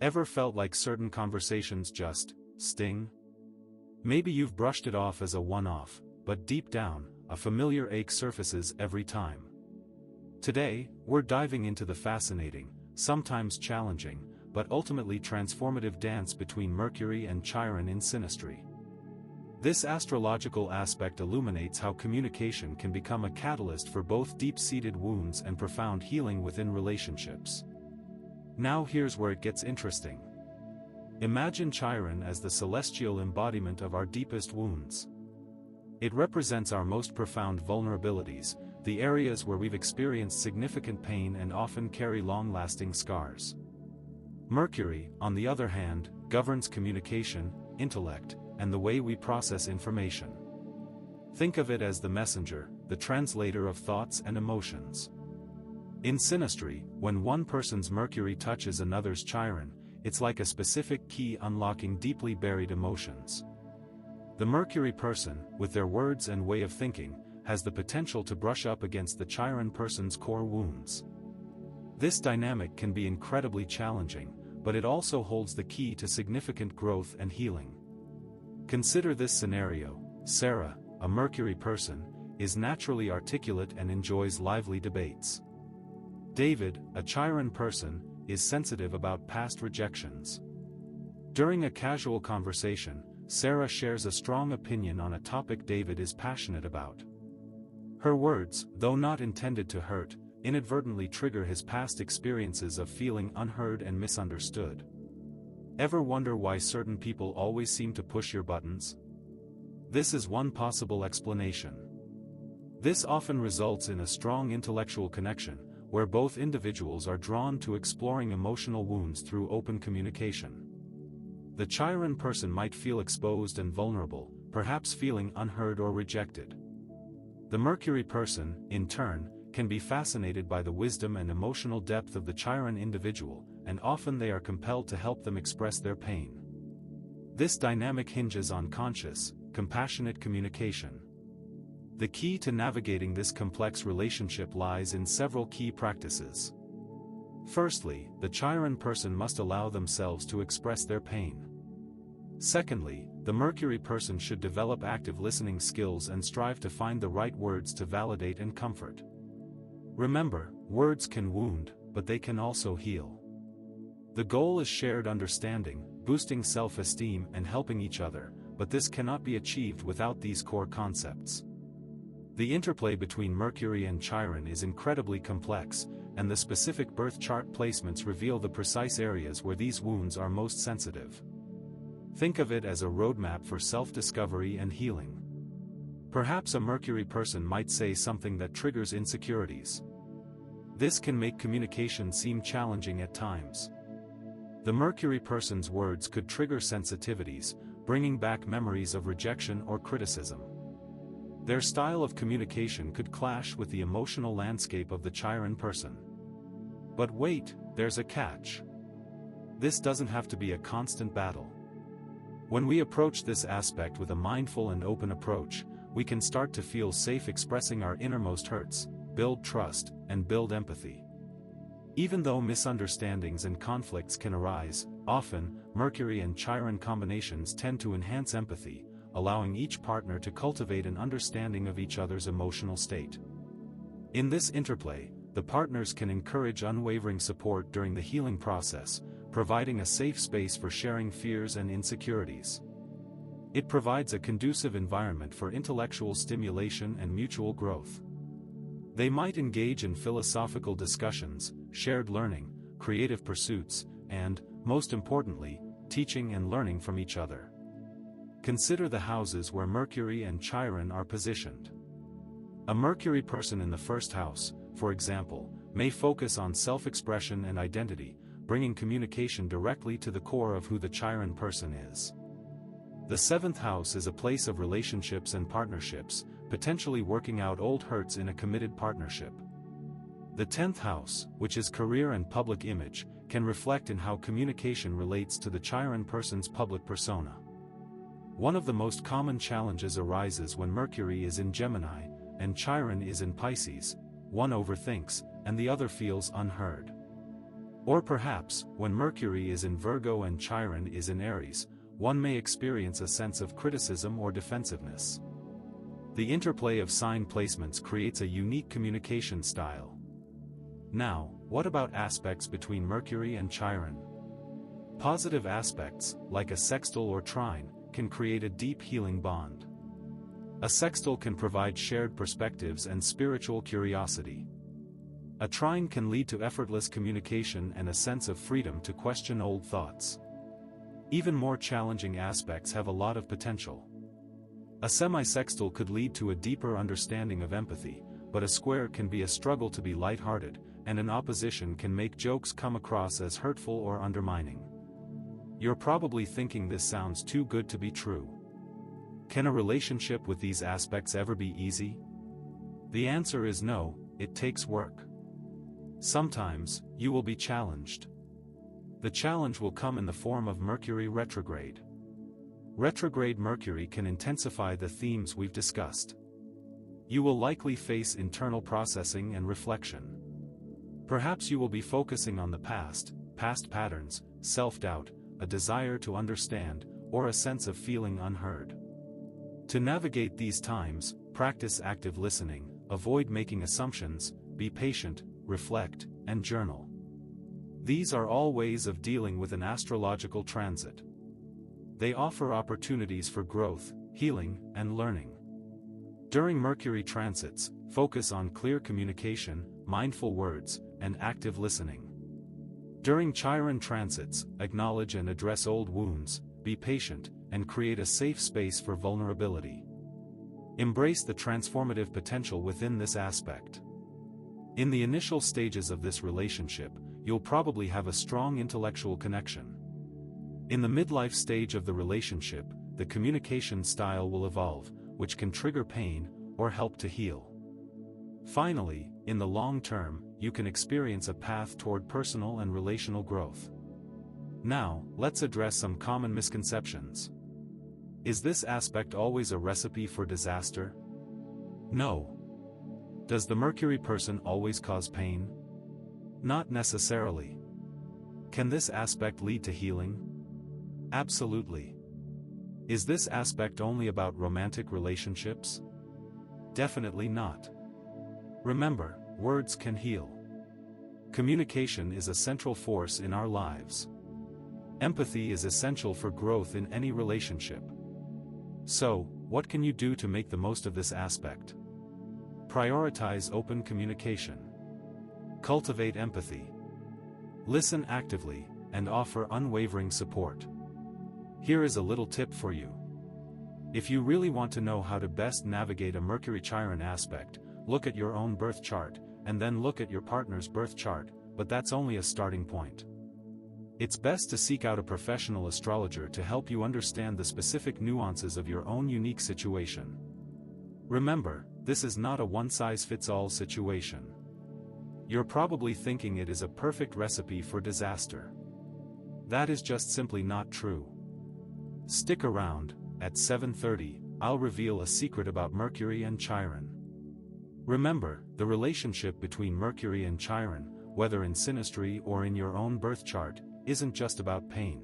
Ever felt like certain conversations just sting? Maybe you've brushed it off as a one-off, but deep down, a familiar ache surfaces every time. Today, we're diving into the fascinating, sometimes challenging, but ultimately transformative dance between Mercury and Chiron in Synastry. This astrological aspect illuminates how communication can become a catalyst for both deep-seated wounds and profound healing within relationships. Now here's where it gets interesting. Imagine Chiron as the celestial embodiment of our deepest wounds. It represents our most profound vulnerabilities, the areas where we've experienced significant pain and often carry long-lasting scars. Mercury, on the other hand, governs communication, intellect, and the way we process information. Think of it as the messenger, the translator of thoughts and emotions. In Synastry, when one person's Mercury touches another's Chiron, it's like a specific key unlocking deeply buried emotions. The Mercury person, with their words and way of thinking, has the potential to brush up against the Chiron person's core wounds. This dynamic can be incredibly challenging, but it also holds the key to significant growth and healing. Consider this scenario. Sarah, a Mercury person, is naturally articulate and enjoys lively debates. David, a Chiron person, is sensitive about past rejections. During a casual conversation, Sarah shares a strong opinion on a topic David is passionate about. Her words, though not intended to hurt, inadvertently trigger his past experiences of feeling unheard and misunderstood. Ever wonder why certain people always seem to push your buttons? This is one possible explanation. This often results in a strong intellectual connection, where both individuals are drawn to exploring emotional wounds through open communication. The Chiron person might feel exposed and vulnerable, perhaps feeling unheard or rejected. The Mercury person, in turn, can be fascinated by the wisdom and emotional depth of the Chiron individual, and often they are compelled to help them express their pain. This dynamic hinges on conscious, compassionate communication. The key to navigating this complex relationship lies in several key practices. Firstly, the Chiron person must allow themselves to express their pain. Secondly, the Mercury person should develop active listening skills and strive to find the right words to validate and comfort. Remember, words can wound, but they can also heal. The goal is shared understanding, boosting self-esteem and helping each other, but this cannot be achieved without these core concepts. The interplay between Mercury and Chiron is incredibly complex, and the specific birth chart placements reveal the precise areas where these wounds are most sensitive. Think of it as a roadmap for self-discovery and healing. Perhaps a Mercury person might say something that triggers insecurities. This can make communication seem challenging at times. The Mercury person's words could trigger sensitivities, bringing back memories of rejection or criticism. Their style of communication could clash with the emotional landscape of the Chiron person. But wait, there's a catch. This doesn't have to be a constant battle. When we approach this aspect with a mindful and open approach, we can start to feel safe expressing our innermost hurts, build trust, and build empathy. Even though misunderstandings and conflicts can arise, often, Mercury and Chiron combinations tend to enhance empathy, allowing each partner to cultivate an understanding of each other's emotional state. In this interplay, the partners can encourage unwavering support during the healing process, providing a safe space for sharing fears and insecurities. It provides a conducive environment for intellectual stimulation and mutual growth. They might engage in philosophical discussions, shared learning, creative pursuits, and, most importantly, teaching and learning from each other. Consider the houses where Mercury and Chiron are positioned. A Mercury person in the first house, for example, may focus on self-expression and identity, bringing communication directly to the core of who the Chiron person is. The seventh house is a place of relationships and partnerships, potentially working out old hurts in a committed partnership. The 10th house, which is career and public image, can reflect in how communication relates to the Chiron person's public persona. One of the most common challenges arises when Mercury is in Gemini, and Chiron is in Pisces. One overthinks, and the other feels unheard. Or perhaps, when Mercury is in Virgo and Chiron is in Aries, one may experience a sense of criticism or defensiveness. The interplay of sign placements creates a unique communication style. Now, what about aspects between Mercury and Chiron? Positive aspects, like a sextile or trine, can create a deep healing bond. A sextile can provide shared perspectives and spiritual curiosity. A trine can lead to effortless communication and a sense of freedom to question old thoughts. Even more challenging aspects have a lot of potential. A semi-sextile could lead to a deeper understanding of empathy, but a square can be a struggle to be lighthearted, and an opposition can make jokes come across as hurtful or undermining. You're probably thinking this sounds too good to be true. Can a relationship with these aspects ever be easy? The answer is no, it takes work. Sometimes, you will be challenged. The challenge will come in the form of Mercury retrograde. Retrograde Mercury can intensify the themes we've discussed. You will likely face internal processing and reflection. Perhaps you will be focusing on the past patterns, self-doubt, a desire to understand, or a sense of feeling unheard. To navigate these times, practice active listening, avoid making assumptions, be patient, reflect, and journal. These are all ways of dealing with an astrological transit. They offer opportunities for growth, healing, and learning. During Mercury transits, focus on clear communication, mindful words, and active listening. During Chiron transits, acknowledge and address old wounds, be patient, and create a safe space for vulnerability. Embrace the transformative potential within this aspect. In the initial stages of this relationship, you'll probably have a strong intellectual connection. In the midlife stage of the relationship, the communication style will evolve, which can trigger pain, or help to heal. Finally, in the long term, you can experience a path toward personal and relational growth. Now, let's address some common misconceptions. Is this aspect always a recipe for disaster? No. Does the Mercury person always cause pain? Not necessarily. Can this aspect lead to healing? Absolutely. Is this aspect only about romantic relationships? Definitely not. Remember, words can heal. Communication is a central force in our lives. Empathy is essential for growth in any relationship. So, what can you do to make the most of this aspect? Prioritize open communication. Cultivate empathy. Listen actively, and offer unwavering support. Here is a little tip for you. If you really want to know how to best navigate a Mercury-Chiron aspect, look at your own birth chart, and then look at your partner's birth chart, but that's only a starting point. It's best to seek out a professional astrologer to help you understand the specific nuances of your own unique situation. Remember, this is not a one-size-fits-all situation. You're probably thinking it is a perfect recipe for disaster. That is just simply not true. Stick around. At 7:30, I'll reveal a secret about Mercury and Chiron. Remember, the relationship between Mercury and Chiron, whether in Synastry or in your own birth chart, isn't just about pain.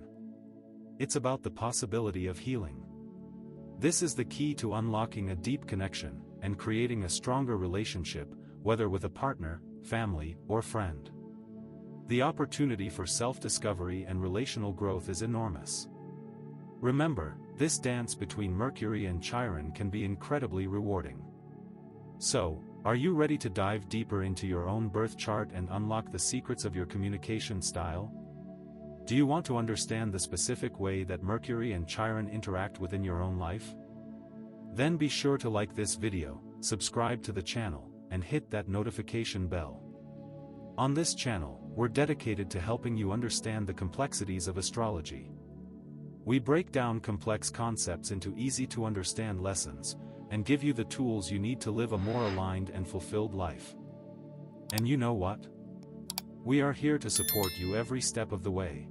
It's about the possibility of healing. This is the key to unlocking a deep connection and creating a stronger relationship, whether with a partner, family, or friend. The opportunity for self-discovery and relational growth is enormous. Remember, this dance between Mercury and Chiron can be incredibly rewarding. So, are you ready to dive deeper into your own birth chart and unlock the secrets of your communication style? Do you want to understand the specific way that Mercury and Chiron interact within your own life? Then be sure to like this video, subscribe to the channel, and hit that notification bell. On this channel, we're dedicated to helping you understand the complexities of astrology. We break down complex concepts into easy-to-understand lessons, and give you the tools you need to live a more aligned and fulfilled life. And you know what? We are here to support you every step of the way.